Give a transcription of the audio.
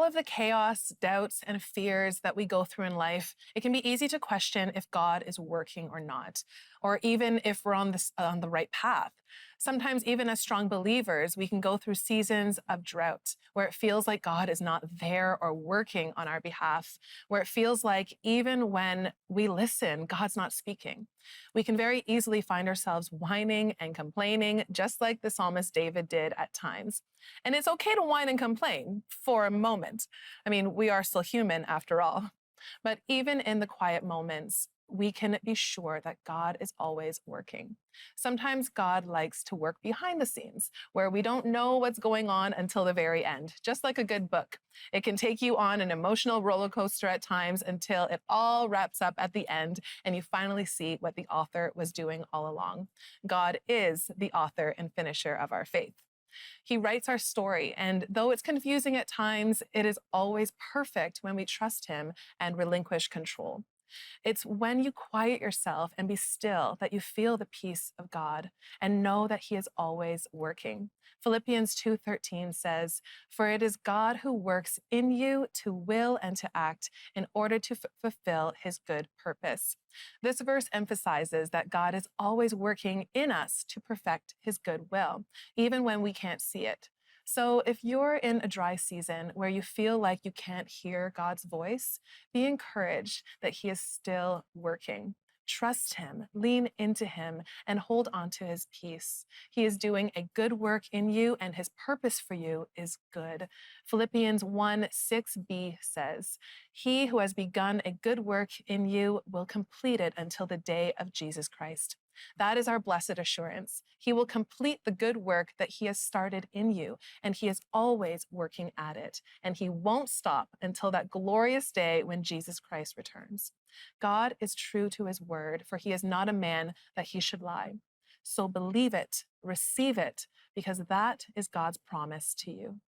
all of the chaos, doubts, and fears that we go through in life, it can be easy to question if God is working or not, or even if we're on the right path. Sometimes, even as strong believers, we can go through seasons of drought where it feels like God is not there or working on our behalf, where it feels like even when we listen, God's not speaking. We can very easily find ourselves whining and complaining, just like the psalmist David did at times. And it's okay to whine and complain for a moment. I mean, we are still human after all. But even in the quiet moments, we can be sure that God is always working. Sometimes God likes to work behind the scenes, where we don't know what's going on until the very end, just like a good book. It can take you on an emotional roller coaster at times until it all wraps up at the end and you finally see what the author was doing all along. God is the author and finisher of our faith. He writes our story, and though it's confusing at times, it is always perfect when we trust him and relinquish control. It's when you quiet yourself and be still that you feel the peace of God and know that he is always working. Philippians 2:13 says, "For it is God who works in you to will and to act in order to fulfill his good purpose." This verse emphasizes that God is always working in us to perfect his good will, even when we can't see it. So if you're in a dry season where you feel like you can't hear God's voice, be encouraged that he is still working. Trust him, lean into him, and hold on to his peace. He is doing a good work in you, and his purpose for you is good. Philippians 1:6b says, "He who has begun a good work in you will complete it until the day of Jesus Christ." That is our blessed assurance. He will complete the good work that he has started in you, and he is always working at it. And he won't stop until that glorious day when Jesus Christ returns. God is true to his word, for he is not a man that he should lie. So believe it, receive it, because that is God's promise to you.